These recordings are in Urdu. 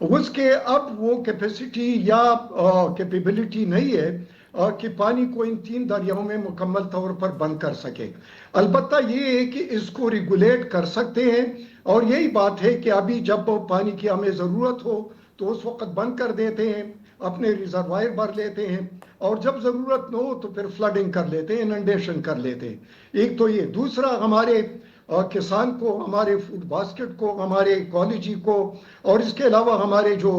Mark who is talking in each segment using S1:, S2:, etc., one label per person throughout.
S1: اس کے اب وہ کیپیسٹی یا کیپیبلٹی نہیں ہے کہ پانی کو ان 3 دریاؤں میں مکمل طور پر بند کر سکے. البتہ یہ ہے کہ اس کو ریگولیٹ کر سکتے ہیں، اور یہی بات ہے کہ ابھی جب پانی کی ہمیں ضرورت ہو تو اس وقت بند کر دیتے ہیں، اپنے ریزروائر بھر لیتے ہیں، اور جب ضرورت نہ ہو تو پھر فلڈنگ کر لیتے ہیں، اننڈیشن کر لیتے ہیں. ایک تو یہ. دوسرا، ہمارے کسان کو، ہمارے فوڈ باسکٹ کو، ہمارے ایکالوجی کو، اور اس کے علاوہ ہمارے جو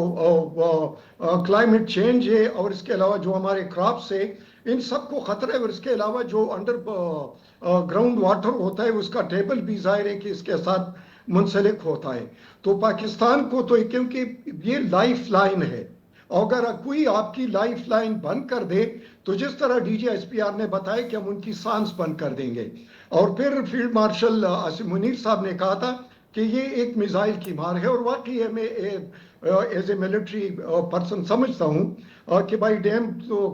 S1: کلائمیٹ چینج ہے، اور اس کے علاوہ جو ہمارے کراپس ہے، ان سب کو خطرہ ہے. اور اس کے علاوہ جو انڈر گراؤنڈ واٹر ہوتا ہے اس کا ٹیبل بھی ظاہر ہے کہ اس کے ساتھ منسلک ہوتا ہے. تو پاکستان کو تو کیونکہ یہ لائف لائن ہے، اگر کوئی آپ کی لائف لائن بند کر دے تو جس طرح D G S P R نے بتایا کہ ہم ان کی سانس بند کر دیں گے. اور پھر فیلڈ مارشل عاصم منیر صاحب نے کہا تھا کہ یہ ایک میزائل کی مار ہے، اور واقعی میں ایز اے ملٹری پرسن سمجھتا ہوں کہ بھائی ڈیم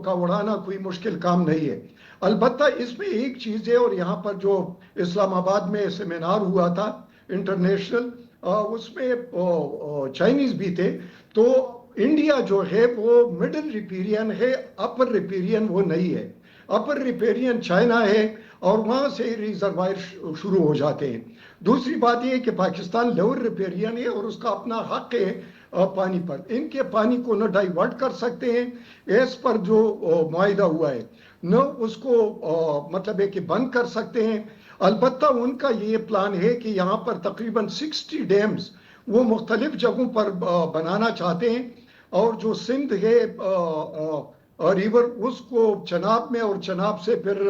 S1: کا اڑانا کوئی مشکل کام نہیں ہے. البتہ اس میں ایک چیز ہے، اور یہاں پر جو اسلام آباد میں سیمینار ہوا تھا انٹرنیشنل، اس میں چائنیز بھی تھے. تو انڈیا جو ہے وہ مڈل ریپیرین ہے، اپر ریپیرین وہ نہیں ہے. اپر ریپیرین چائنا ہے، اور وہاں سے ریزروائر شروع ہو جاتے ہیں. دوسری بات یہ ہے کہ پاکستان لوور ریپیرین ہے، اور اس کا اپنا حق ہے پانی پر. ان کے پانی کو نہ ڈائیورٹ کر سکتے ہیں ایس پر جو معاہدہ ہوا ہے، نہ اس کو مطلب ہے کہ بند کر سکتے ہیں. البتہ ان کا یہ پلان ہے کہ یہاں پر تقریباً 60 ڈیمز وہ مختلف جگہوں پر بنانا چاہتے ہیں، اور جو سندھ ہے ریور اس کو چناب میں، اور چناب سے پھر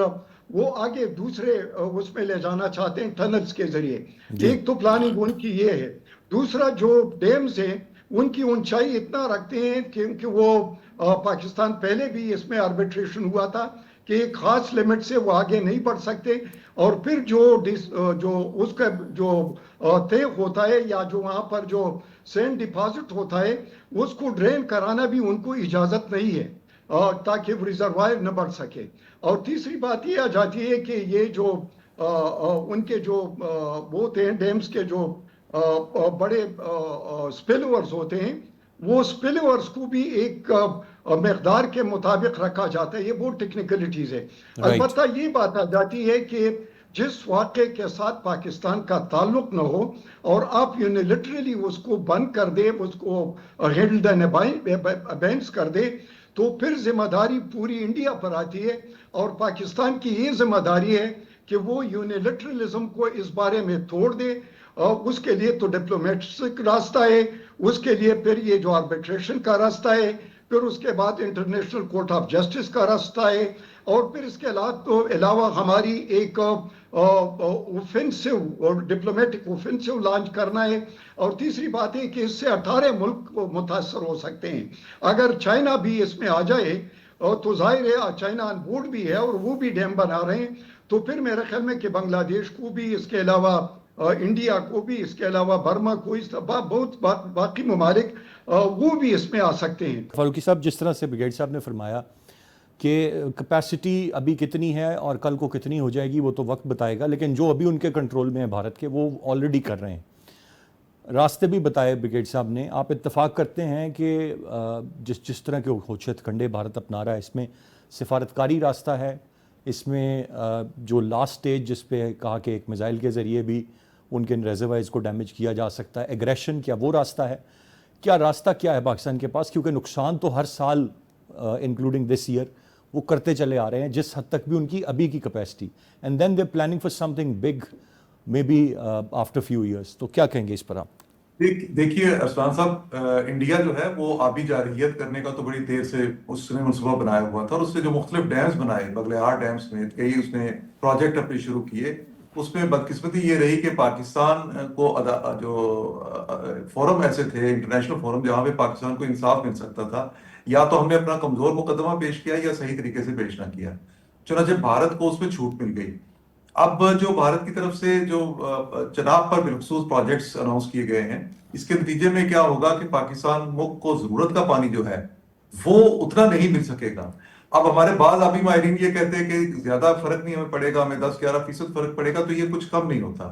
S1: وہ آگے دوسرے اس میں لے جانا چاہتے ہیں ٹنلز کے ذریعے.
S2: جی
S1: ایک تو پلاننگ ان کی یہ ہے. دوسرا، جو ڈیمز ہیں ان کی اونچائی اتنا رکھتے ہیں کیونکہ وہ پاکستان پہلے بھی اس میں آربیٹریشن ہوا تھا کہ ایک خاص لیمٹ سے وہ آگے نہیں بڑھ سکتے. اور پھر جو اس کا جو طے ہوتا ہے، یا جو وہاں پر جو سینڈ ڈپازٹ ہوتا ہے، اس کو ڈرین کرانا بھی ان کو اجازت نہیں ہے تاکہ وہ ریزروائر نہ بڑھ سکے. اور تیسری بات یہ آ جاتی ہے کہ یہ جو ان کے جو وہ ہوتے ہیں ڈیمز کے جو بڑے سپل اوورز ہوتے ہیں، وہ سپل اوورز کو بھی ایک مقدار کے مطابق رکھا جاتا ہے. یہ بہت ٹیکنیکلٹیز ہے.
S2: رائٹ.
S1: البتہ یہ بات آ جاتی ہے کہ جس واقعے کے ساتھ پاکستان کا تعلق نہ ہو، اور آپ یونیلیٹرلی اس کو بند کر دے، اس کو ہیلڈ اینڈ ابینس کر دے، تو پھر ذمہ داری پوری انڈیا پر آتی ہے. اور پاکستان کی یہ ذمہ داری ہے کہ وہ یونیلیٹرلزم کو اس بارے میں توڑ دے. اس کے لیے تو ڈپلومیٹک راستہ ہے، اس کے لیے پھر یہ جو آربیٹریشن کا راستہ ہے، پھر اس کے بعد انٹرنیشنل کورٹ آف جسٹس کا راستہ ہے، اور پھر اس کے علاوہ ہماری ایک اوفینسو اور ڈپلومیٹک اوفینسو لانچ کرنا ہے. اور تیسری بات ہے کہ اس سے 18 ملک متاثر ہو سکتے ہیں. اگر چائنا بھی اس میں آ جائے تو ظاہر ہے چائنا آن بورڈ بھی ہے، اور وہ بھی ڈیم بنا رہے ہیں. تو پھر میرے خیال میں کہ بنگلہ دیش کو بھی، اس کے علاوہ انڈیا کو بھی، اس کے علاوہ برما کو، اس بہت باقی ممالک وہ بھی اس میں آ سکتے ہیں.
S2: فاروقی صاحب، جس طرح سے بریگیڈ صاحب نے فرمایا کہ کیپیسٹی ابھی کتنی ہے اور کل کو کتنی ہو جائے گی وہ تو وقت بتائے گا، لیکن جو ابھی ان کے کنٹرول میں ہے بھارت کے، وہ آلریڈی کر رہے ہیں. راستے بھی بتائے بریگیڈ صاحب نے. آپ اتفاق کرتے ہیں کہ جس طرح کے ہوچت کنڈے بھارت اپنا رہا ہے، اس میں سفارتکاری راستہ ہے، اس میں جو لاسٹ سٹیج جس پہ کہا کہ ایک میزائل کے ذریعے بھی ان کے ریزروائرز کو ڈیمیج کیا جا سکتا ہے، ایگریشن کیا وہ راستہ ہے؟ کیا راستہ کیا ہے پاکستان کے پاس؟ کیونکہ نقصان تو ہر سال انکلوڈنگ دس ایئر وہ کرتے چلے آ رہے ہیں، جس حد تک بھی ان کی ابھی کی capacity, and then they planning for something big maybe after few years. تو کیا کہیں گے اس پر آپ؟
S3: دیکھیے ارسلان صاحب، انڈیا جو ہے وہ آبی جارحیت کرنے کا تو بڑی دیر سے اس نے منصوبہ بنایا ہوا تھا، اور اس سے جو مختلف ڈیمز بنائے، بغلیہار ڈیمز میں کئی اس نے پروجیکٹ اپنے شروع کیے. اس میں بدقسمتی یہ رہی کہ پاکستان کو جو فورم ایسے تھے، انٹرنیشنل فورم جہاں پہ پاکستان کو انصاف مل سکتا تھا، یا تو ہم نے اپنا کمزور مقدمہ پیش کیا یا صحیح طریقے سے پیش نہ کیا. چنانچہ بھارت کو اس میں چھوٹ مل گئی. اب جو بھارت کی طرف سے جو چناب پر بالخصوص پروجیکٹس اناؤنس کیے گئے ہیں، اس کے نتیجے میں کیا ہوگا کہ پاکستان ملک کو ضرورت کا پانی جو ہے وہ اتنا نہیں مل سکے گا. اب ہمارے بعض آبی ماہرین یہ کہتے ہیں کہ زیادہ فرق نہیں ہمیں پڑے گا، ہمیں 10-11% فرق پڑے گا، تو یہ کچھ کم نہیں ہوتا.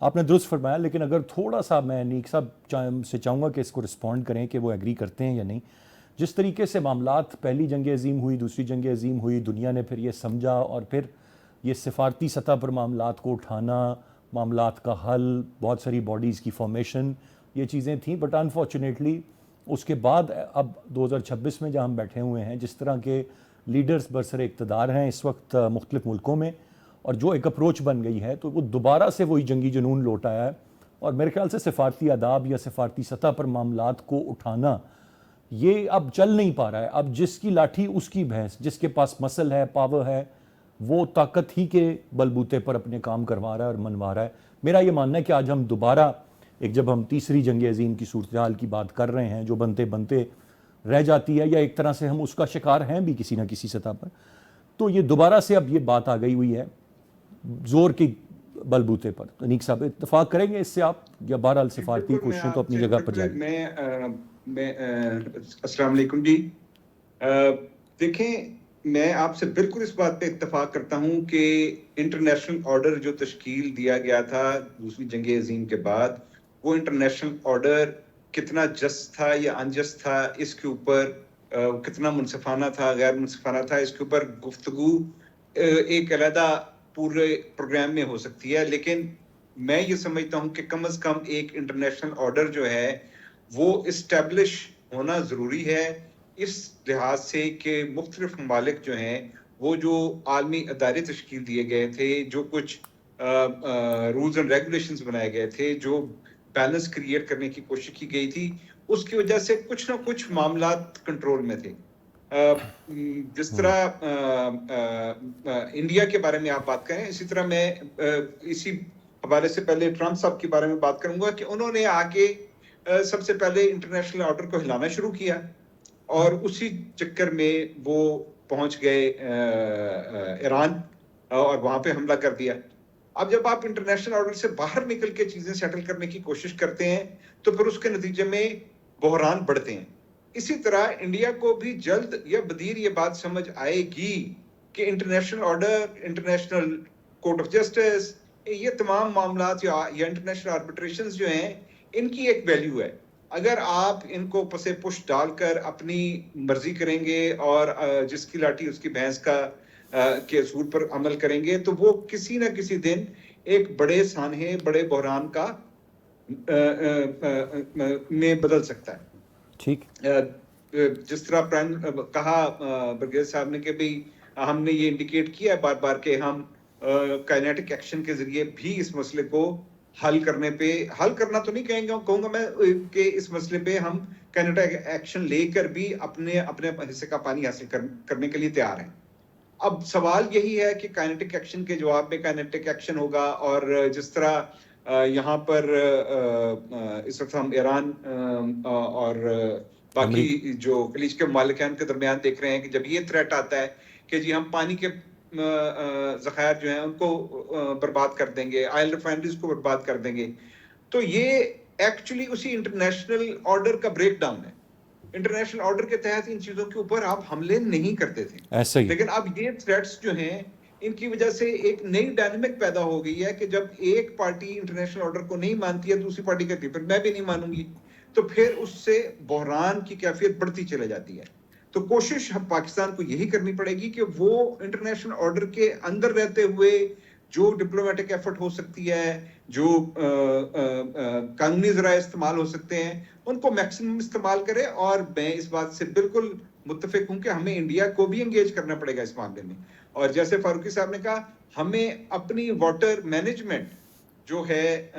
S2: آپ نے درست فرمایا، لیکن اگر تھوڑا سا میں نیک صاحب سے چاہوں گا کہ اس کو رسپونڈ کریں کہ وہ ایگری کرتے ہیں یا نہیں. جس طریقے سے معاملات پہلی جنگ عظیم ہوئی، دوسری جنگ عظیم ہوئی، دنیا نے پھر یہ سمجھا اور پھر یہ سفارتی سطح پر معاملات کو اٹھانا، معاملات کا حل، بہت ساری باڈیز کی فارمیشن، یہ چیزیں تھیں. بٹ انفارچونیٹلی اس کے بعد اب 2026 میں جہاں ہم بیٹھے ہوئے ہیں، جس طرح کے لیڈرز برسر اقتدار ہیں اس وقت مختلف ملکوں میں، اور جو ایک اپروچ بن گئی ہے، تو وہ دوبارہ سے وہی جنگی جنون لوٹ آیا ہے. اور میرے خیال سے سفارتی آداب یا سفارتی سطح پر معاملات کو اٹھانا یہ اب چل نہیں پا رہا ہے. اب جس کی لاٹھی اس کی بھینس، جس کے پاس مسل ہے، پاور ہے، وہ طاقت ہی کے بلبوتے پر اپنے کام کروا رہا ہے اور منوا رہا ہے. میرا یہ ماننا ہے کہ آج ہم دوبارہ جب ہم تیسری جنگ عظیم کی صورتحال کی بات کر رہے ہیں، جو بنتے بنتے رہ جاتی ہے، یا ایک طرح سے ہم اس کا شکار ہیں بھی کسی نہ کسی سطح پر، تو یہ دوبارہ سے اب یہ بات آ گئی ہوئی ہے زور کی بلبوتے پر. تو نیک صاحب اتفاق کریں گے اس سے آپ، یا بہرحال سفارتی کوششیں تو اپنی جگہ پر جاری.
S4: میں السلام علیکم جی. دیکھیں، میں آپ سے بالکل اس بات پہ اتفاق کرتا ہوں کہ انٹرنیشنل آرڈر جو تشکیل دیا گیا تھا دوسری جنگ عظیم کے بعد، وہ انٹرنیشنل آرڈر کتنا جسٹ تھا یا انجسٹ تھا، اس کے اوپر کتنا منصفانہ تھا، غیر منصفانہ تھا، اس کے اوپر گفتگو ایک علیحدہ پورے پروگرام میں ہو سکتی ہے. لیکن میں یہ سمجھتا ہوں کہ کم از کم ایک انٹرنیشنل آرڈر جو ہے وہ اسٹیبلش ہونا ضروری ہے، اس لحاظ سے کہ مختلف ممالک جو ہیں وہ جو عالمی ادارے تشکیل دیے گئے تھے، جو کچھ رولز اینڈ ریگولیشنز بنائے گئے تھے، جو بیلنس کریٹ کرنے کی کوشش کی گئی تھی، اس کی وجہ سے کچھ نہ کچھ معاملات کنٹرول میں تھے. جس طرح انڈیا کے بارے میں آپ بات کریں، اسی طرح میں اسی حوالے سے پہلے ٹرمپ صاحب کے بارے میں بات کروں گا کہ انہوں نے آگے سب سے پہلے انٹرنیشنل آرڈر کو ہلانا شروع کیا، اور اسی چکر میں وہ پہنچ گئے ایران اور وہاں پہ حملہ کر دیا. اب جب آپ انٹرنیشنل آرڈر سے باہر نکل کے چیزیں سیٹل کرنے کی کوشش کرتے ہیں تو پھر اس کے نتیجے میں بحران بڑھتے ہیں. اسی طرح انڈیا کو بھی جلد یا بدیر یہ بات سمجھ آئے گی کہ international order, international court of justice, یہ تمام معاملات یا انٹرنیشنل آربیٹریشنز جو ہیں، ان کی ایک ویلیو ہے. اگر آپ ان کو پسے پش ڈال کر اپنی مرضی کریں گے اور جس کی لاٹھی اس کی بھینس کا کے اصول پر عمل کریں گے، تو وہ کسی نہ کسی دن ایک بڑے سانحے، بڑے بحران کا میں بدل سکتا ہے.
S2: ٹھیک،
S4: جس طرح کہا برگیز صاحب نے کہ بھی ہم نے یہ انڈیکیٹ کیا ہے بار بار کہ ہم کائنیٹک ایکشن کے ذریعے بھی اس مسئلے کو حل کرنا تو نہیں کہوں گا میں کہ اس مسئلے پہ ہم کائنیٹک ایکشن لے کر بھی اپنے حصے کا پانی حاصل کرنے کے لیے تیار ہیں. اب سوال یہی ہے کہ کائنیٹک ایکشن کے جواب میں کائنیٹک ایکشن ہوگا، اور جس طرح یہاں پر اس وقت ہم ایران اور باقی جو خلیج کے ممالک ہیں ان کے درمیان دیکھ رہے ہیں کہ جب یہ تھریٹ آتا ہے کہ جی ہم پانی کے ذخائر جو ہیں ان کو برباد کر دیں گے، آئل ریفائنریز کو برباد کر دیں گے، تو یہ ایکچولی اسی انٹرنیشنل آرڈر کا بریک ڈاؤن ہے. انٹرنیشنل آرڈر کے تحت ان چیزوں کے اوپر آپ حملے نہیں کرتے تھے،
S2: ایسا ہی.
S4: لیکن اب یہ تھریٹس جو ہیں ان کی وجہ سے ایک نئی ڈائنامک پیدا ہو گئی ہے کہ جب ایک پارٹی انٹرنیشنل آرڈر کو نہیں مانتی ہے، دوسری پارٹی کہتی ہے پھر میں بھی نہیں مانوں گی، تو پھر اس سے بحران کی کیفیت بڑھتی چلے جاتی ہے. تو کوشش پاکستان کو یہی کرنی پڑے گی کہ وہ انٹرنیشنل آرڈر کے اندر رہتے ہوئے جو ڈپلومیٹک ایفرٹ ہو سکتی ہے، جو قانونی ذرائع استعمال ہو سکتے ہیں، ان کو میکسیمم استعمال کرے. اور میں اس بات سے بالکل متفق ہوں کہ ہمیں انڈیا کو بھی انگیج کرنا پڑے گا اس معاملے میں. اور جیسے فاروقی صاحب نے کہا، ہمیں اپنی واٹر مینجمنٹ جو ہے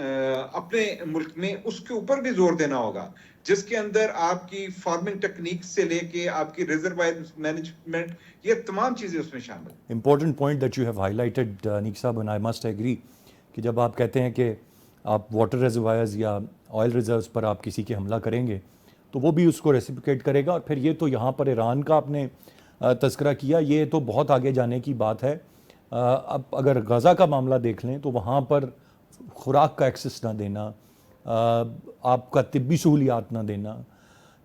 S4: اپنے ملک میں، اس کے اوپر بھی زور دینا ہوگا، جس کے اندر آپ کی فارمنگ ٹیکنیک سے لے کے آپ کی ریزروائر مینجمنٹ، یہ تمام چیزیں اس میں شامل ہیں.
S2: Important point that you have highlighted Nek صاحب، اینڈ آئی مسٹ ایگری کہ جب آپ کہتے ہیں کہ آپ واٹر ریزروائرز یا آئل ریزروز پر آپ کسی کے حملہ کریں گے تو وہ بھی اس کو ریسیپیکیٹ کرے گا. اور پھر یہ تو یہاں پر ایران کا آپ نے تذکرہ کیا، یہ تو بہت آگے جانے کی بات ہے. اب اگر غزہ کا معاملہ دیکھ لیں تو وہاں پر خوراک کا ایکسس نہ دینا، آپ کا طبی سہولیات نہ دینا،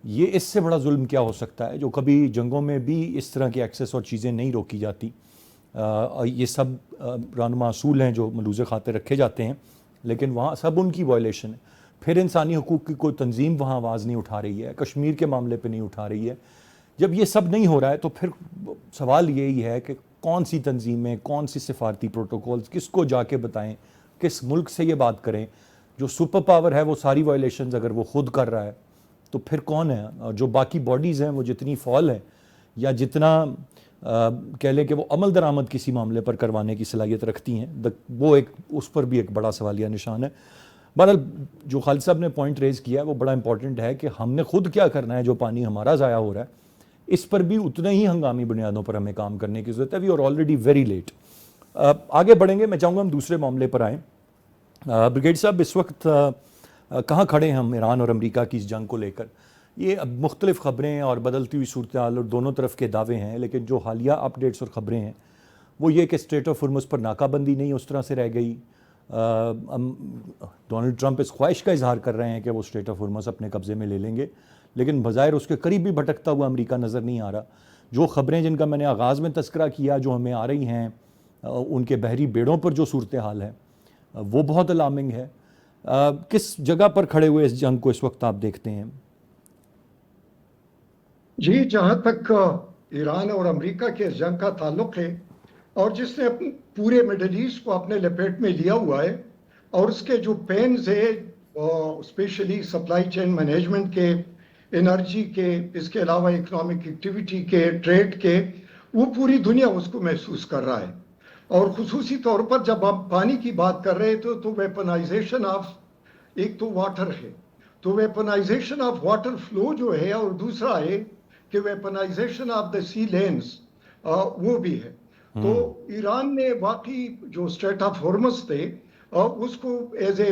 S2: یہ اس سے بڑا ظلم کیا ہو سکتا ہے، جو کبھی جنگوں میں بھی اس طرح کی ایکسس اور چیزیں نہیں روکی جاتی. یہ سب رہنما اصول ہیں جو ملوث خاطر رکھے جاتے ہیں. لیکن وہاں سب ان کی وائلیشن ہے. پھر انسانی حقوق کی کوئی تنظیم وہاں آواز نہیں اٹھا رہی ہے, کشمیر کے معاملے پہ نہیں اٹھا رہی ہے. جب یہ سب نہیں ہو رہا ہے تو پھر سوال یہی ہے کہ کون سی تنظیمیں, کون سی سفارتی پروٹوکولز, کس کو جا کے بتائیں, کس ملک سے یہ بات کریں. جو سپر پاور ہے وہ ساری وائلیشنز اگر وہ خود کر رہا ہے تو پھر کون ہے؟ اور جو باقی باڈیز ہیں وہ جتنی فعال ہیں یا جتنا کہہ لیں کہ وہ عمل درآمد کسی معاملے پر کروانے کی صلاحیت رکھتی ہیں, وہ ایک اس پر بھی ایک بڑا سوالیہ نشان ہے. بہرحال جو خالد صاحب نے پوائنٹ ریز کیا ہے وہ بڑا امپورٹنٹ ہے کہ ہم نے خود کیا کرنا ہے. جو پانی ہمارا ضائع ہو رہا ہے اس پر بھی اتنے ہی ہنگامی بنیادوں پر ہمیں کام کرنے کی ضرورت ہے. We are already very late. آگے بڑھیں گے, میں چاہوں گا ہم دوسرے معاملے پر آئیں. بریگیڈ صاحب, اس وقت کہاں کھڑے ہیں ہم ایران اور امریکہ کی اس جنگ کو لے کر؟ یہ اب مختلف خبریں اور بدلتی ہوئی صورتحال اور دونوں طرف کے دعوے ہیں, لیکن جو حالیہ اپ ڈیٹس اور خبریں ہیں وہ یہ کہ اسٹریٹ آف ہرمز پر ناکہ بندی نہیں اس طرح سے رہ گئی. ڈونلڈ ٹرمپ اس خواہش کا اظہار کر رہے ہیں کہ وہ اسٹریٹ آف ہرمز اپنے قبضے میں لے لیں گے, لیکن بظاہر اس کے قریب بھی بھٹکتا ہوا امریکہ نظر نہیں آ رہا. جو خبریں جن کا میں نے آغاز میں تذکرہ کیا جو ہمیں آ رہی ہیں ان کے بحری بیڑوں پر جو صورتحال ہے وہ بہت الارمنگ ہے. کس جگہ پر کھڑے ہوئے اس جنگ کو اس وقت آپ دیکھتے ہیں؟
S1: جی, جہاں تک ایران اور امریکہ کے اس جنگ کا تعلق ہے اور جس نے پورے مڈل ایسٹ کو اپنے لپیٹ میں لیا ہوا ہے اور اس کے جو پینز ہے اسپیشلی سپلائی چین مینجمنٹ کے, انرجی کے, اس کے علاوہ اکنامک ایکٹیویٹی کے, ٹریڈ کے, وہ پوری دنیا اس کو محسوس کر رہا ہے. اور خصوصی طور پر جب ہم پانی کی بات کر رہے تھے تو ویپنائزیشن آف ایک تو واٹر ہے, تو ویپنائزیشن آف واٹر فلو جو ہے, اور دوسرا ہے کہ weaponization of the sea lanes وہ بھی ہے. تو ایران نے واقعی جو اسٹریٹ آف ہرمز تھے اس کو as a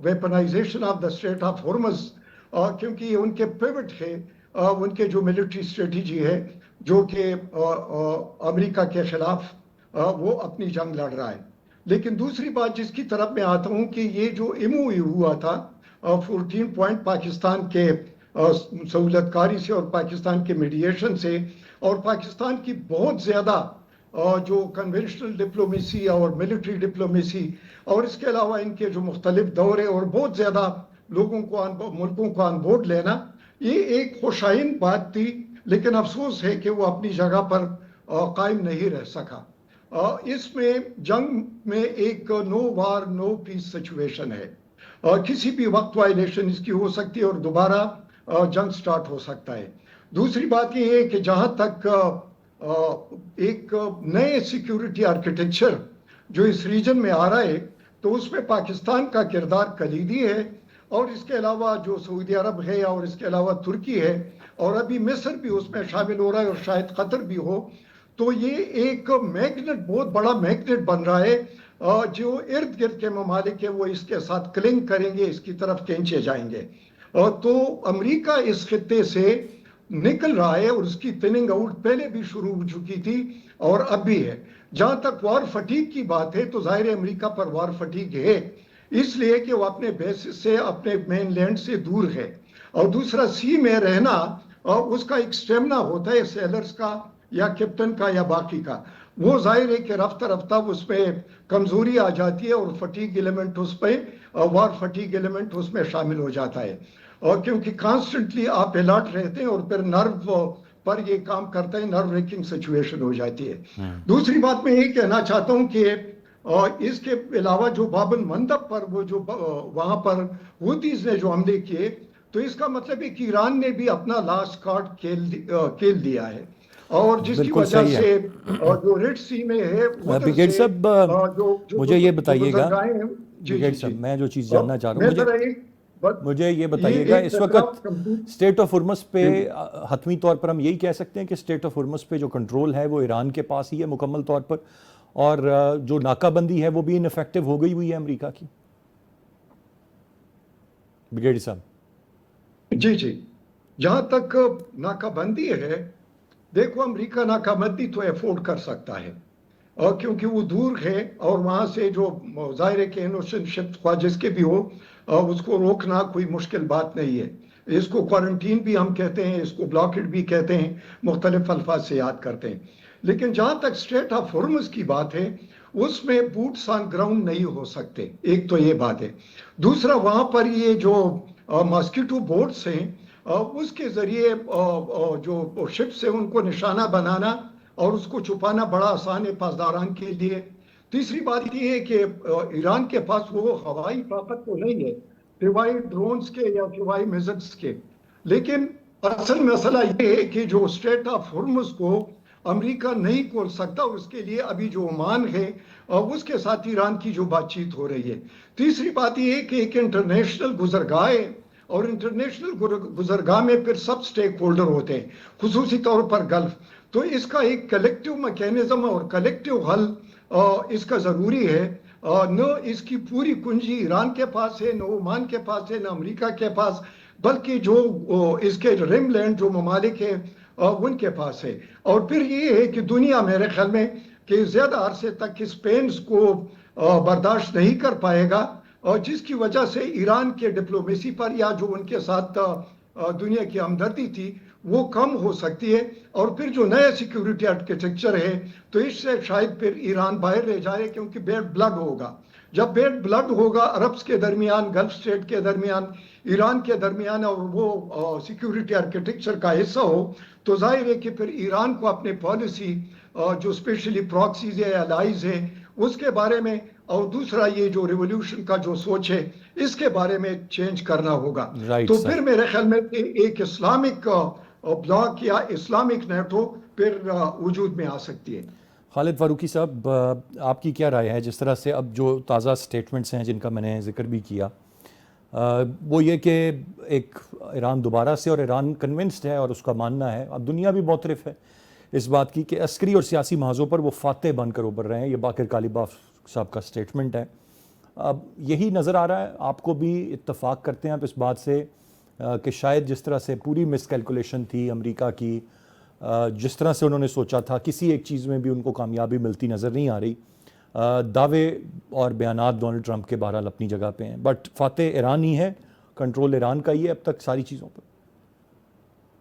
S1: weaponization of the Strait of Hormuz, کیونکہ یہ ان کے پیوٹ ہے, ان کے جو ملٹری اسٹریٹجی ہے جو کہ امریکہ کے خلاف وہ اپنی جنگ لڑ رہا ہے. لیکن دوسری بات جس کی طرف میں آتا ہوں کہ یہ جو ایمو ہوا تھا 14 پوائنٹ پاکستان کے سہولت کاری سے اور پاکستان کے میڈیشن سے اور پاکستان کی بہت زیادہ جو کنونشنل ڈپلومیسی اور ملٹری ڈپلومیسی اور اس کے علاوہ ان کے جو مختلف دورے اور بہت زیادہ لوگوں کو ملکوں کو آن بورڈ لینا, یہ ایک خوشائن بات تھی, لیکن افسوس ہے کہ وہ اپنی جگہ پر قائم نہیں رہ سکا. اس میں جنگ میں ایک نو وار نو پیس سچویشن ہے, کسی بھی وقت وائلیشن اس کی ہو سکتی ہے اور دوبارہ جنگ سٹارٹ ہو سکتا ہے. دوسری بات یہ ہے کہ جہاں تک ایک نئے سیکیورٹی آرکیٹیکچر جو اس ریجن میں آ رہا ہے تو اس میں پاکستان کا کردار کلیدی ہے, اور اس کے علاوہ جو سعودی عرب ہے اور اس کے علاوہ ترکی ہے اور ابھی مصر بھی اس میں شامل ہو رہا ہے اور شاید قطر بھی ہو. تو یہ ایک میگنیٹ, بہت بڑا میگنیٹ بن رہا ہے, جو ارد گرد کے ممالک ہیں وہ اس کے ساتھ کلنگ کریں گے, اس کی طرف کھینچے جائیں گے. تو امریکہ اس خطے سے نکل رہا ہے اور اس کی تھننگ آؤٹ پہلے بھی شروع ہو چکی تھی اور اب بھی ہے. جہاں تک وار فٹیگ کی بات ہے تو ظاہر امریکہ پر وار فٹیگ ہے, اس لیے کہ وہ اپنے بیسس سے, اپنے مین لینڈ سے دور ہے, اور دوسرا سی میں رہنا اس کا ایک سٹیمنا ہوتا ہے سیلرز کا یا کیپٹن کا یا باقی کا. وہ ظاہر ہے کہ رفتہ رفتہ اس پہ کمزوری آ جاتی ہے اور فٹیگ ایلیمنٹ اس پہ, وار فٹیگ ایلیمنٹ اس میں شامل ہو جاتا ہے, اور کیونکہ کانسٹنٹلی آپ الرٹ رہتے ہیں اور پھر نرو پر یہ کام کرتا ہے, نرو ریکنگ سچویشن ہو جاتی ہے. دوسری بات میں یہ کہنا چاہتا ہوں کہ اس کے علاوہ جو باب المندب پر وہ جو وہاں پر حوثیز نے جو حملے کیے, تو اس کا مطلب ہے کہ ایران نے بھی اپنا لاسٹ کارڈ کھیل دیا ہے, اور جس کی وجہ سے جو ریڈ سی میں ہے
S2: بریگیڈ صاحب مجھے یہ بتائیے گا, بریگیڈ صاحب میں جو چیز جاننا چاہ رہا ہوں, مجھے یہ بتائیے گا اس وقت اسٹریٹ آف ہرمز پہ حتمی طور پر ہم یہی کہہ سکتے ہیں کہ اسٹریٹ آف ہرمز پہ جو کنٹرول ہے وہ ایران کے پاس ہی ہے مکمل طور پر, اور جو ناکہ بندی ہے وہ بھی ان افیکٹو ہو گئی ہوئی ہے امریکہ کی؟ بریگیڈ صاحب
S1: جی, جہاں تک ناکہ بندی ہے, دیکھو امریکہ ناکہ بندی تو افورڈ کر سکتا ہے, اور کیونکہ وہ دور ہے اور وہاں سے جو ظاہر ہے کہ انوشن شپ خواہ جس کے بھی ہو اس کو روکنا کوئی مشکل بات نہیں ہے. اس کو کوارنٹین بھی ہم کہتے ہیں, اس کو بلاکڈ بھی کہتے ہیں, مختلف الفاظ سے یاد کرتے ہیں. لیکن جہاں تک اسٹریٹ آف ہرمز کی بات ہے اس میں بوٹس آن گراؤنڈ نہیں ہو سکتے. ایک تو یہ بات ہے. دوسرا وہاں پر یہ جو ماسکیٹو بورڈز ہیں اس کے ذریعے جو شپس ہیں ان کو نشانہ بنانا اور اس کو چھپانا بڑا آسان ہے پاسداران کے لیے. تیسری بات یہ ہے کہ ایران کے پاس وہ ہوائی طاقت تو نہیں ہے سوائے ڈرونز کے یا سوائے میزائلز کے. لیکن اصل مسئلہ یہ ہے کہ جو اسٹریٹ آف ہرمز کو امریکہ نہیں کھول سکتا, اس کے لیے ابھی جو عمان ہے اس کے ساتھ ایران کی جو بات چیت ہو رہی ہے. تیسری بات یہ ہے کہ ایک انٹرنیشنل گزرگاہ ہے اور انٹرنیشنل گزرگاہ میں پھر سب سٹیک ہولڈر ہوتے ہیں, خصوصی طور پر گلف. تو اس کا ایک کلیکٹیو میکینزم اور کلیکٹیو حل اس کا ضروری ہے. نہ اس کی پوری کنجی ایران کے پاس ہے, نہ عمان کے پاس ہے, نہ امریکہ کے پاس, بلکہ جو اس کے رم لینڈ جو ممالک ہیں ان کے پاس ہے. اور پھر یہ ہے کہ دنیا میرے خیال میں کہ زیادہ عرصے تک اسپین کو برداشت نہیں کر پائے گا, جس کی وجہ سے ایران کے ڈپلومیسی پر یا جو ان کے ساتھ دنیا کی ہمدردی تھی وہ کم ہو سکتی ہے. اور پھر جو نیا سیکیورٹی آرکیٹیکچر ہے تو اس سے شاید پھر ایران باہر رہ جائے, کیونکہ بیڈ بلڈ ہوگا. جب بیڈ بلڈ ہوگا عربس کے درمیان, گلف اسٹیٹ کے درمیان, ایران کے درمیان, اور وہ سیکیورٹی آرکیٹیکچر کا حصہ ہو, تو ظاہر ہے کہ پھر ایران کو اپنے پالیسی جو اسپیشلی پراکسیز ہے, الائز ہے, اس کے بارے میں, اور دوسرا یہ جو ریولوشن کا جو سوچ ہے اس کے بارے میں چینج کرنا ہوگا. تو پھر میرے خیال میں ایک اسلامک بلاک یا اسلامک نیٹو پھر وجود میں آ سکتی ہے.
S2: خالد فاروقی صاحب, آپ کی کیا رائے ہے جس طرح سے اب جو تازہ سٹیٹمنٹس ہیں جن کا میں نے ذکر بھی کیا, وہ یہ کہ ایک ایران دوبارہ سے, اور ایران کنونسڈ ہے اور اس کا ماننا ہے, اب دنیا بھی معترف ہے اس بات کی کہ عسکری اور سیاسی محاذوں پر وہ فاتح بن کر ابھر رہے ہیں. یہ باقر کالیباف صاحب کا سٹیٹمنٹ ہے. اب یہی نظر آ رہا ہے, آپ کو بھی اتفاق کرتے ہیں آپ اس بات سے کہ شاید جس طرح سے پوری مس کیلکولیشن تھی امریکہ کی, جس طرح سے انہوں نے سوچا تھا, کسی ایک چیز میں بھی ان کو کامیابی ملتی نظر نہیں آ رہی. دعوے اور بیانات ڈونلڈ ٹرمپ کے بہرحال اپنی جگہ پہ ہیں, بٹ فاتح ایران ہی ہے, کنٹرول ایران کا ہی ہے اب تک ساری چیزوں پر.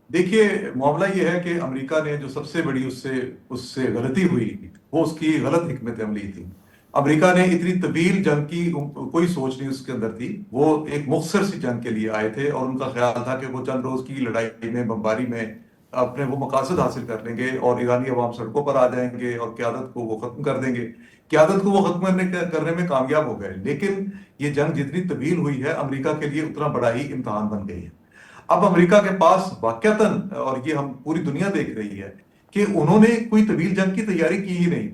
S3: دیکھیے معاملہ یہ ہے کہ امریکہ نے جو سب سے بڑی اس سے غلطی ہوئی وہ اس کی غلط حکمت عملی تھی. امریکہ نے اتنی طویل جنگ کی کوئی سوچ نہیں اس کے اندر تھی. وہ ایک مختصر سی جنگ کے لیے آئے تھے اور ان کا خیال تھا کہ وہ چند روز کی لڑائی میں, بمباری میں اپنے وہ مقاصد حاصل کر لیں گے اور ایرانی عوام سڑکوں پر آ جائیں گے اور قیادت کو وہ ختم کر دیں گے. قیادت کو وہ ختم کرنے میں کامیاب ہو گئے, لیکن یہ جنگ جتنی طویل ہوئی ہے امریکہ کے لیے اتنا بڑا ہی امتحان بن گئی ہے. اب امریکہ کے پاس واقعتاً, اور یہ ہم پوری دنیا دیکھ رہی ہے, کہ انہوں نے کوئی طویل جنگ کی تیاری کی ہی نہیں.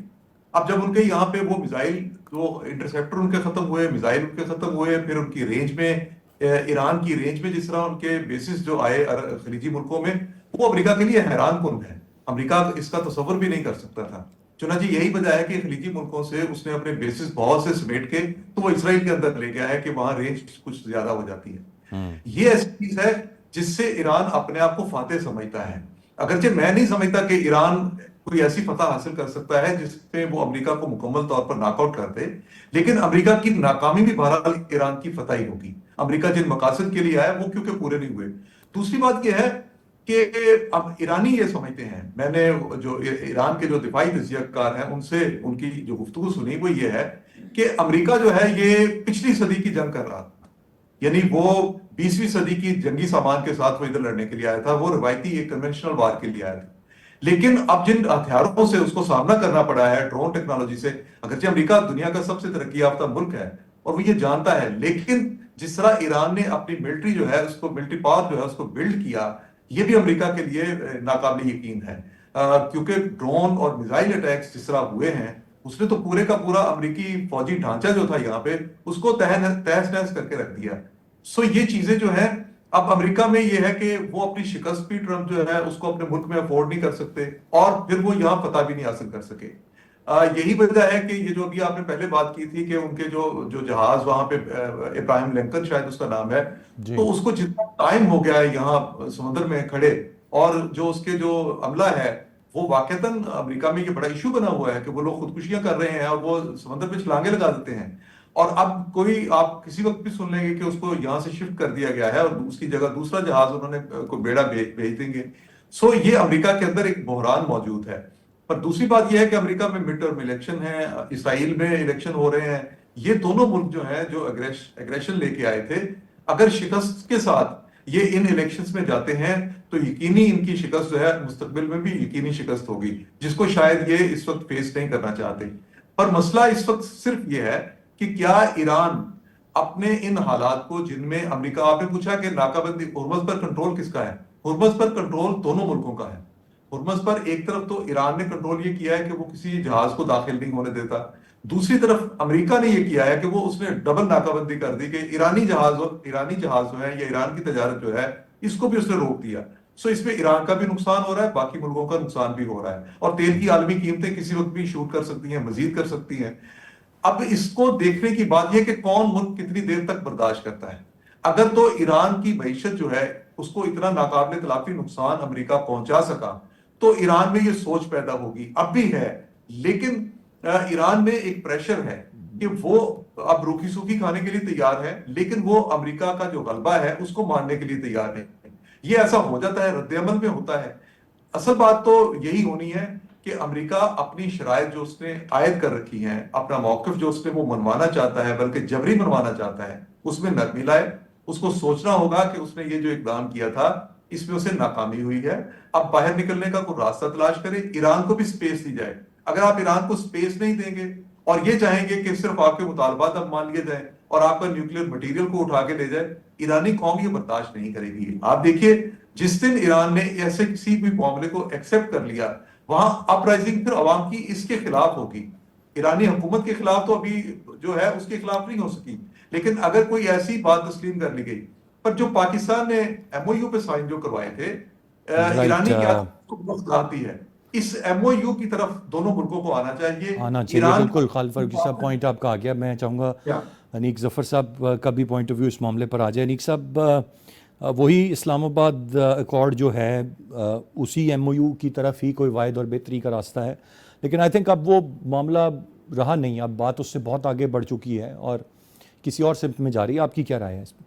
S3: اب جب ان کے یہاں پہ وہ میزائل, وہ انٹرسیپٹر ان کے ختم ہوئے, میزائل ان کے ختم ہوئے, پھر ان کی رینج میں, ایران کی رینج میں جس طرح ان کے بیسز جو آئے خلیجی ملکوں میں, وہ امریکہ کے لیے حیران کن ہے. امریکہ اس کا تصور بھی نہیں کر سکتا تھا. چنانچہ یہی وجہ ہے کہ خلیجی ملکوں سے اس نے اپنے بیسز بہت سے سمیٹ کے تو وہ اسرائیل کے اندر لے گیا ہے کہ وہاں رینج کچھ زیادہ ہو جاتی ہے. یہ ایسی چیز ہے جس سے ایران اپنے آپ کو فاتح سمجھتا ہے. اگرچہ میں نہیں سمجھتا کہ ایران کوئی ایسی فتح حاصل کر سکتا ہے جس پہ وہ امریکہ کو مکمل طور پر ناک آؤٹ کر دے, لیکن امریکہ کی ناکامی بھی بہرحال ایران کی فتح ہی ہوگی. امریکہ جن مقاصد کے لیے آیا وہ کیونکہ پورے نہیں ہوئے. دوسری بات یہ ہے کہ اب ایرانی یہ سمجھتے ہیں, میں نے جو ایران کے جو دفاعی تجزیہ کار ہیں ان سے ان کی جو گفتگو سنی وہ یہ ہے کہ امریکہ جو ہے یہ پچھلی صدی کی جنگ کر رہا تھا, یعنی وہ 20ویں صدی کی جنگی سامان کے ساتھ وہ ادھر لڑنے کے لیے آیا تھا, وہ روایتی ایک کنونشنل وار کے لیے آیا تھا. لیکن اب جن ہتھیاروں سے اس کو سامنا کرنا پڑا ہے, ڈرون ٹیکنالوجی سے, اگرچہ امریکہ دنیا کا سب سے ترقی یافتہ ملک ہے اور وہ یہ جانتا ہے, لیکن جس طرح ایران نے اپنی ملٹری جو ہے اس کو, ملٹری پاور جو ہے اس کو بلڈ کیا, یہ بھی امریکہ کے لیے ناقابل یقین ہے. کیونکہ ڈرون اور میزائل اٹیکس جس طرح ہوئے ہیں اس نے تو پورے کا پورا امریکی فوجی ڈھانچہ جو تھا یہاں پہ اس کو تہس نہس کر کے رکھ دیا. سو یہ چیزیں جو ہیں اب امریکہ میں یہ ہے کہ وہ اپنی شکست بھی ٹرمپ جو ہے اس کو اپنے ملک میں افورڈ نہیں کر سکتے اور پھر وہ یہاں فتح بھی نہیں حاصل کر سکے. یہی وجہ ہے کہ یہ جو ابھی آپ نے پہلے بات کی تھی کہ ان کے جو جہاز وہاں پہ ابراہیم لنکن شاید اس کا نام ہے, تو اس کو جتنا ٹائم ہو گیا ہے یہاں سمندر میں کھڑے, اور جو اس کے جو عملہ ہے وہ واقعتاً امریکہ میں یہ بڑا ایشو بنا ہوا ہے کہ وہ لوگ خودکشیاں کر رہے ہیں اور وہ سمندر پہ چھلانگیں لگا دیتے ہیں. اور اب کوئی آپ کسی وقت بھی سن لیں گے کہ اس کو یہاں سے شفٹ کر دیا گیا ہے اور اس کی جگہ دوسرا جہاز انہوں نے کوئی بیڑا بھیج دیں گے. سو یہ امریکہ کے اندر ایک بحران موجود ہے. پر دوسری بات یہ ہے کہ امریکہ میں مڈ ٹرم الیکشن ہے، اسرائیل میں الیکشن ہو رہے ہیں، یہ دونوں ملک جو ہیں جو اگریشن لے کے آئے تھے، اگر شکست کے ساتھ یہ ان الیکشنز میں جاتے ہیں تو یقینی ان کی شکست جو ہے مستقبل میں بھی یقینی شکست ہوگی، جس کو شاید یہ اس وقت فیس نہیں کرنا چاہتے۔ پر مسئلہ اس وقت صرف یہ ہے کہ کیا ایران اپنے ان حالات کو جن میں امریکہ، آپ نے پوچھا کہ ناکہ بندی ہرمز پر کنٹرول کس کا ہے، ہرمز پر کنٹرول دونوں ملکوں کا ہے۔ ہرمز پر ایک طرف تو ایران نے کنٹرول یہ کیا ہے کہ وہ کسی جہاز کو داخل نہیں ہونے دیتا، دوسری طرف امریکہ نے یہ کیا ہے کہ وہ اس نے ڈبل ناکہ بندی کر دی کہ ایرانی جہاز جو ہے یا ایران کی تجارت جو ہے اس کو بھی اس نے روک دیا۔ سو اس میں ایران کا بھی نقصان ہو رہا ہے، باقی ملکوں کا نقصان بھی ہو رہا ہے، اور تیل کی عالمی قیمتیں کسی وقت بھی شوٹ کر سکتی ہیں، مزید کر سکتی ہیں۔ اب اس کو دیکھنے کی بات یہ کہ کون ملک کتنی دیر تک برداشت کرتا ہے۔ اگر تو ایران کی معیشت جو ہے اس کو اتنا ناقابل تلافی نقصان امریکہ پہنچا سکا تو ایران میں یہ سوچ پیدا ہوگی، اب بھی ہے، لیکن ایران میں ایک پریشر ہے کہ وہ اب روکھی سوکھی کھانے کے لیے تیار ہے، لیکن وہ امریکہ کا جو غلبہ ہے اس کو ماننے کے لیے تیار نہیں۔ یہ ایسا ہو جاتا ہے، رد عمل میں ہوتا ہے۔ اصل بات تو یہی ہونی ہے کہ امریکہ اپنی شرائط جو اس نے عائد کر رکھی ہیں، اپنا موقف جو اس نے وہ منوانا چاہتا ہے، بلکہ جبری منوانا چاہتا ہے، اس میں نرمی لائے۔ اس کو سوچنا ہوگا کہ اس نے یہ جو اقدام کیا تھا اس میں اسے ناکامی ہوئی ہے، اب باہر نکلنے کا کوئی راستہ تلاش کرے، ایران کو بھی سپیس دی جائے۔ اگر آپ ایران کو سپیس نہیں دیں گے اور یہ چاہیں گے کہ صرف آپ کے مطالبات اب مان لیے جائیں اور آپ کا نیوکلیر مٹیریل کو اٹھا کے لے جائے، ایرانی قوم یہ برداشت نہیں کرے گی۔ آپ دیکھیے جس دن ایران نے ایسے کسی بھی معاملے کو ایکسپٹ کر لیا، وہاں اپ رائزنگ پھر عوام کی اس کے خلاف ہوگی۔ ایرانی حکومت کے خلاف تو ابھی جو ہے اس کے خلاف نہیں ہو سکی، لیکن اگر کوئی ایسی بات تسلیم کر لی گئی، پر جو پاکستان نے ایم او یو پہ سائن جو کروائے تھے، ایرانی کیا آتی ہے، اس ایم او یو کی طرف دونوں ملکوں کو آنا چاہیے۔
S2: بالکل خالد فاروقی صاحب، پوائنٹ آپ کا آ گیا۔ میں چاہوں گا انیک ظفر صاحب کا بھی پوائنٹ آف ویو اس معاملے پر آ جائے۔ انیک صاحب، وہی اسلام آباد ایکارڈ جو ہے اسی ایم او یو کی طرف ہی کوئی واحد اور بہتری کا راستہ ہے، لیکن آئی تھنک اب وہ معاملہ رہا نہیں، اب بات اس سے بہت آگے بڑھ چکی ہے اور کسی اور سمت میں جا رہی ہے۔ آپ کی کیا رائے ہے اس میں؟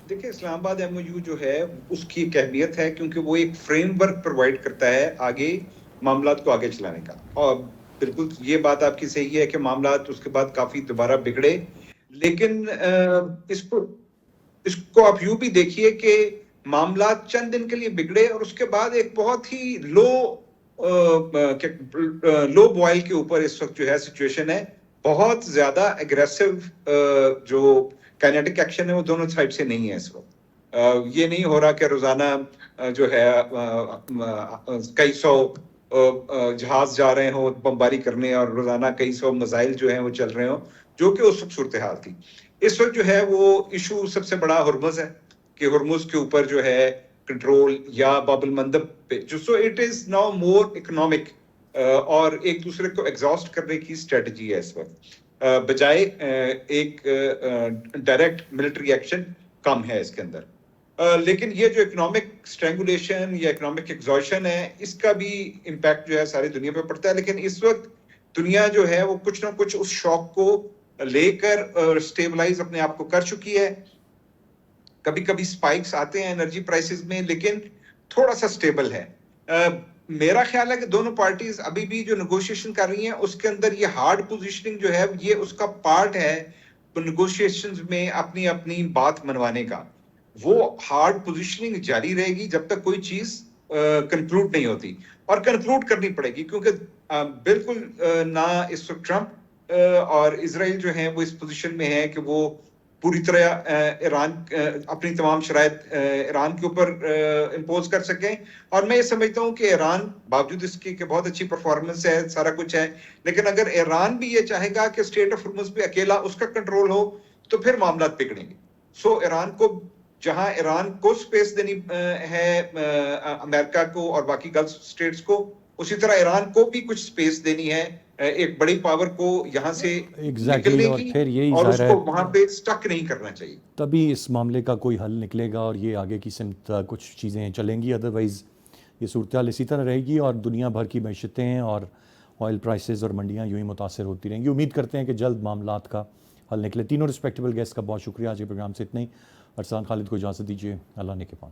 S4: دیکھیں، اسلام آباد ایم او یو جو ہے اس کی ایک اہمیت ہے کیونکہ وہ ایک فریم ورک پرووائڈ کرتا ہے آگے معاملات کو آگے چلانے کا، اور بالکل یہ بات آپ کی صحیح ہے کہ معاملات اس کے بعد کافی دوبارہ بگڑے، لیکن اس کو آپ یوں بھی دیکھیے کہ معاملات چند دن کے لیے بگڑے اور اس کے بعد ایک بہت ہی لو بوائل کے اوپر اس وقت جو ہے سچویشن ہے، بہت زیادہ اگریسو جو کائنیٹک ایکشن ہے وہ دونوں سائڈ سے نہیں ہے اس وقت۔ یہ نہیں ہو رہا کہ روزانہ جو ہے کئی سو جہاز جا رہے ہوں بمباری کرنے اور روزانہ کئی سو میزائل جو ہیں وہ چل رہے ہوں، جو کہ اس وقت صورتحال تھی۔ اس وقت جو ہے وہ ایشو سب سے بڑا ہرمز ہے کہ ہرمز کے اوپر جو ہے کنٹرول یا باب المندب پہ جو so it is now more economic اور ایک دوسرے کو ایگزاسٹ کرنے کی اسٹریٹجی ہے اس وقت، بجائے ایک ڈائریکٹ ملٹری ایکشن کم ہے اس کے اندر۔ لیکن یہ جو اکنامک اسٹرینگولیشن یا اکنامک ایگزاشن ہے اس کا بھی امپیکٹ جو ہے ساری دنیا پہ پڑتا ہے، لیکن اس وقت دنیا جو ہے وہ کچھ نہ کچھ اس شوق کو لے کر اسٹیبلائز اپنے آپ کو کر چکی ہے۔ کبھی کبھی سپائکس آتے ہیں انرجی پرائسز میں، لیکن تھوڑا سا سٹیبل ہے۔ میرا خیال ہے کہ دونوں پارٹیز ابھی بھی جو نیگوشیشن کر رہی ہیں اس کے اندر یہ ہارڈ پوزیشننگ جو ہے یہ اس کا پارٹ ہے نیگوشیشنز میں اپنی اپنی بات منوانے کا۔ وہ ہارڈ پوزیشننگ جاری رہے گی جب تک کوئی چیز کنکلوڈ نہیں ہوتی، اور کنکلوڈ کرنی پڑے گی کیونکہ بالکل نہ اس وقت ٹرمپ اور اسرائیل جو ہیں وہ اس پوزیشن میں ہیں کہ وہ پوری طرح ایران اپنی تمام شرائط ایران کے اوپر امپوز کر سکیں۔ اور میں یہ سمجھتا ہوں کہ ایران باوجود اس کی کہ بہت اچھی پرفارمنس ہے، سارا کچھ ہے، لیکن اگر ایران بھی یہ چاہے گا کہ اسٹیٹ آف ہرمز پہ اکیلا اس کا کنٹرول ہو تو پھر معاملات بگڑیں گے۔ سو ایران کو جہاں ایران کو سپیس دینی ہے امریکہ کو اور باقی گلف اسٹیٹس کو، اسی طرح ایران کو بھی کچھ سپیس دینی ہے ایک بڑی پاور کو یہاں سے نکلنے کی، اور اس کو وہاں پہ سٹک نہیں کرنا چاہیے۔
S2: تبھی اس معاملے کا کوئی حل نکلے گا اور یہ آگے کی سمت کچھ چیزیں چلیں گی، ادروائز یہ صورتحال اسی طرح رہے گی اور دنیا بھر کی معیشتیں اور آئل پرائسز اور منڈیاں یوں ہی متاثر ہوتی رہیں گی۔ امید کرتے ہیں کہ جلد معاملات کا حل نکلے۔ تینوں رسپیکٹیبل گیسٹ کا بہت شکریہ۔ آج کے پروگرام سے اتنا ہی۔ ارسلان خالد کو اجازت دیجیے، اللہ نے کے پان۔